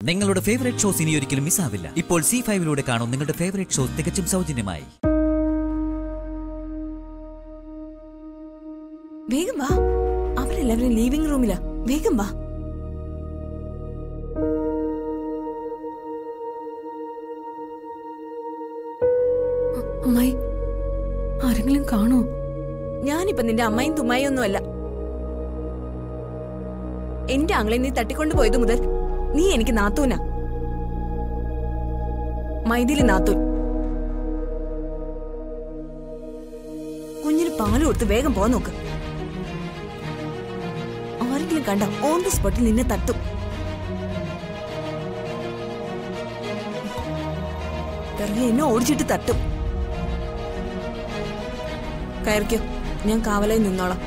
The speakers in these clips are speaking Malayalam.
നിങ്ങളുടെ ഫേവറേറ്റ് ഷോസ് ഇനി ഒരിക്കലും മിസ്സാവില്ല. ഇപ്പോൾ C5 കാണും നിങ്ങളുടെ ഫേവറേറ്റ് ഷോസ് തികച്ചും സൗജന്യമായി. വേഗം വാ, അവരെല്ലാവരും ലിവിംഗ് റൂമിലാ. വേഗം വാ. അമ്മായി, ആരെങ്കിലും കാണോ? ഞാനിപ്പോ നിന്റെ അമ്മയും തുമ്മായും ഒന്നുമല്ല. എന്റെ ആങ്ങളെ നീ തട്ടിക്കൊണ്ടു പോയത് മുതൽ നീ എനിക്ക് നാത്തൂനാ. മൈഥിലി നാത്തൂൻ. കുഞ്ഞിന് പാല് കൊടുത്ത് വേഗം പോ നോക്ക്. ആരെങ്കിലും കണ്ട ഓൺ ദി സ്പോട്ടിൽ നിന്നെ തട്ടും. എന്നെ ഓടിച്ചിട്ട് തട്ടും. കയറിക്കോ, ഞാൻ കാവലായി നിന്നോളാം.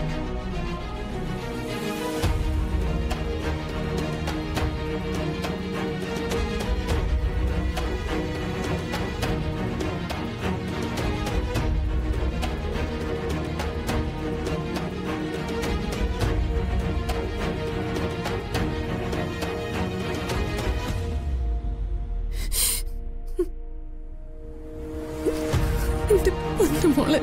എന്റെ പൊന്നു മോളെ,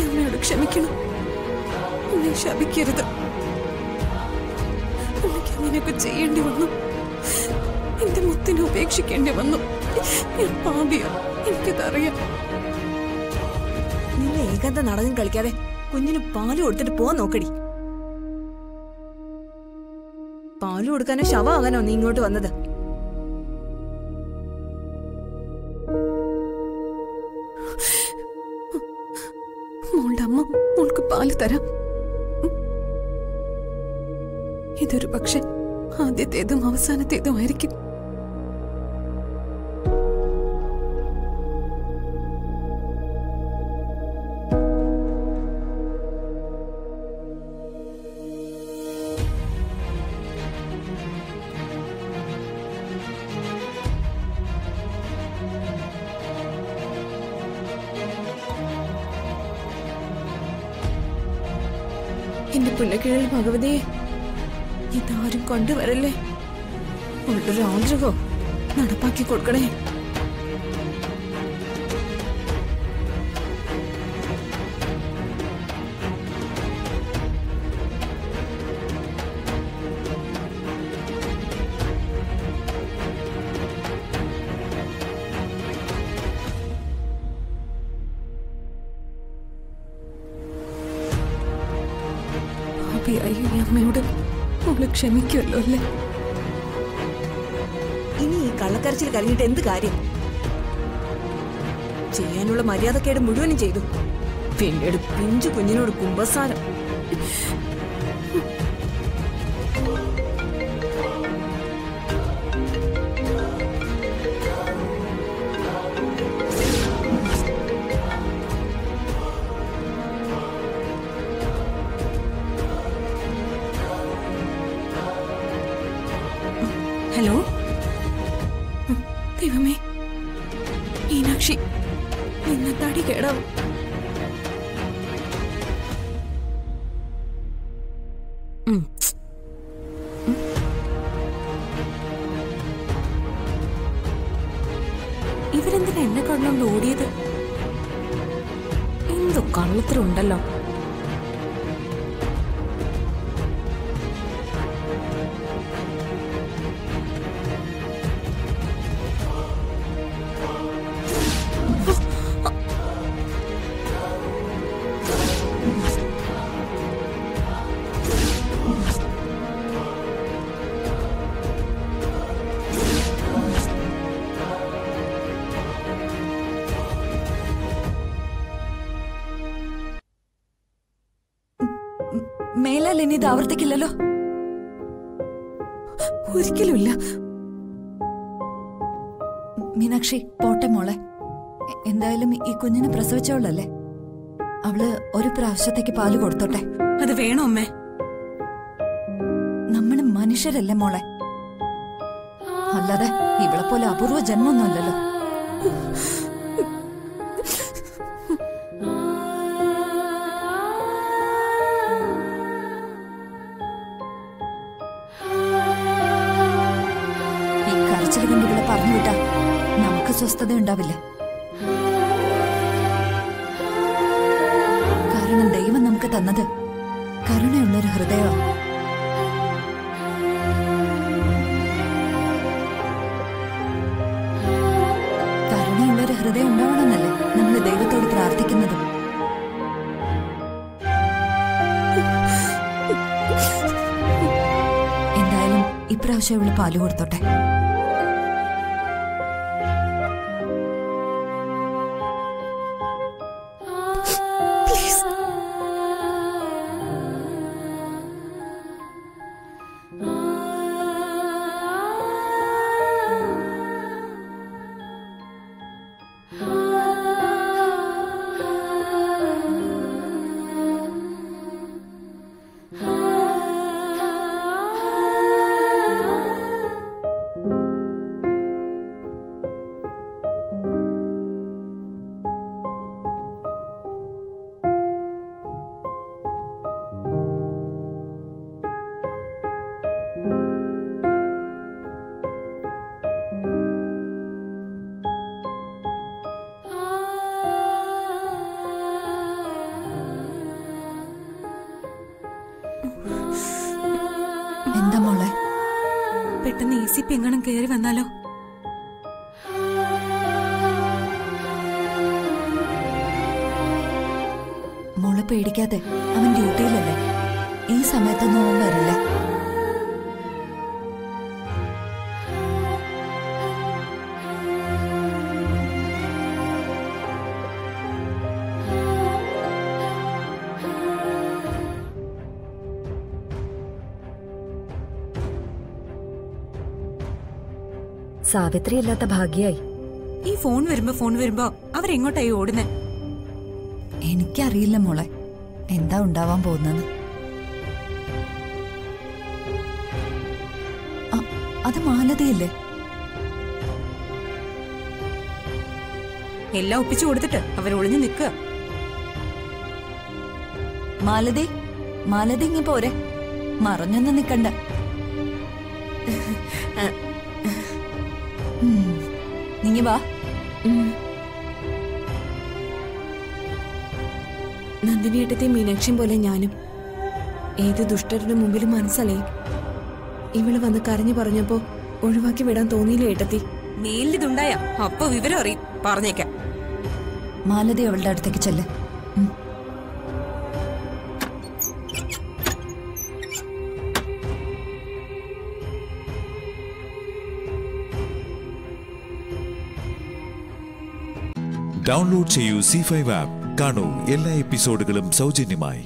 അമ്മയോട് ക്ഷമിക്കണം. എന്നെ ശപിക്കരുത്. എനിക്ക് അങ്ങനെയൊക്കെ ചെയ്യേണ്ടി വന്നു. എന്റെ മുത്തിനെ ഉപേക്ഷിക്കേണ്ടി വന്നു. ഞാൻ പാപിയോ, എനിക്കതറിയാം. നിന്നെ ഏകാന്ത നാടകം കളിക്കാതെ കുഞ്ഞിന് പാല് കൊടുത്തിട്ട് പോ നോക്കടി. പാല് കൊടുക്കാനോ ശവമാകാനോ നീ ഇങ്ങോട്ട് വന്നത്? മോളുടെ അമ്മ മോൾക്ക് പാല് തരാം. ഇതൊരു പക്ഷെ ആദ്യത്തേതും അവസാനത്തേതുമായിരിക്കും. എന്റെ പുന്നക്കിഴൽ ഭഗവതിയെ, ഇതാരും കൊണ്ടുവരല്ലേ. അവളുടെ ആഗ്രഹോ നടപ്പാക്കി കൊടുക്കണേ. അമ്മയോട് മോള് ക്ഷമിക്കുമല്ലോ അല്ലേ? ഇനി ഈ കള്ളക്കരച്ചിൽ കഴിഞ്ഞിട്ട് എന്ത് കാര്യം? ചെയ്യാനുള്ള മര്യാദക്കേട് മുഴുവനും ചെയ്തു. പിന്നീട് പിഞ്ചു കുഞ്ഞിനോട് കുമ്പസാരം. ഹലോ, ദൈവമേ, മീനാക്ഷി നിന്ന തടി കേടാവും. ഇവരെന്തിനാ എന്നെ കണ്ടുകൊണ്ട് ഓടിയത്? എന്തോ കള്ളത്തിലുണ്ടല്ലോ. മേലാൽ ഇനി ഇത് ആവർത്തിക്കില്ലല്ലോ? ഒരിക്കലുമില്ല. മീനാക്ഷി പോട്ടെ മോളെ. എന്തായാലും ഈ കുഞ്ഞിനെ പ്രസവിച്ചോളല്ലേ, അവള് ഒരു പ്രാവശ്യത്തേക്ക് പാല് കൊടുത്തോട്ടെ. അത് വേണോ അമ്മേ? നമ്മള് മനുഷ്യരല്ലേ മോളെ, അല്ലാതെ ഇവളെ പോലെ അപൂർവ ജന്മൊന്നുമല്ലല്ലോ. ഈ കരച്ചിൽ കൊണ്ട് ഇവിടെ പറഞ്ഞു വിട്ടാ നമുക്ക് സ്വസ്ഥത ഉണ്ടാവില്ല. കാരണം ദൈവം നമുക്ക് തന്നത് കരുണയുള്ളൊരു ഹൃദയമാണ്. കരുണയുള്ളൊരു ഹൃദയം ഉണ്ടാവണമെന്നല്ലേ നമ്മൾ ദൈവത്തോട് പ്രാർത്ഥിക്കുന്നത്. എന്തായാലും ഇപ്രാവശ്യം ഇവള് പാല് കൊടുത്തോട്ടെ. എന്താ മോളെ? പെട്ടെന്ന് ECP എങ്ങാനും കയറി വന്നാലോ? മോളെ പേടിക്കാതെ, അവൻ ഡ്യൂട്ടിയിലല്ലേ, ഈ സമയത്തൊന്നും അവൻ വരില്ല. സാവിത്രി ഇല്ലാത്ത ഭാഗ്യായി. ഈ ഫോൺ വരുമ്പോ അവരെങ്ങോട്ടായി ഓടുന്നേ? എനിക്കറിയില്ല മോളെ എന്താ ഉണ്ടാവാൻ പോകുന്നത്. അത് മാലതിയല്ലേ? എല്ലാം ഒപ്പിച്ചു കൊടുത്തിട്ട് അവരൊളിഞ്ഞു നിൽക്കുക. മാലതി, മാലതി ഇങ്ങി പോരെ, മറഞ്ഞൊന്നും നിക്കണ്ട. നീങ്ങി വാ. നന്ദിനിയേട്ടത്തെ മീനാക്ഷിയും പോലെ ഞാനും ഏത് ദുഷ്ടരുടെ മുമ്പിലും മനസ്സലയും. ഇവള് വന്ന് കരഞ്ഞു പറഞ്ഞപ്പോ ഒഴിവാക്കി വിടാൻ തോന്നിയില്ല ഏട്ടത്തി. മേലിതുണ്ടായ അപ്പൊ വിവരം അറിയും, പറഞ്ഞേക്കാം. മാലതി അവളുടെ അടുത്തേക്ക് ചെല്ല്. ഡൗൺലോഡ് ചെയ്യൂ C5 ആപ്പ്. കാണൂ എല്ലാ എപ്പിസോഡുകളും സൗജന്യമായി.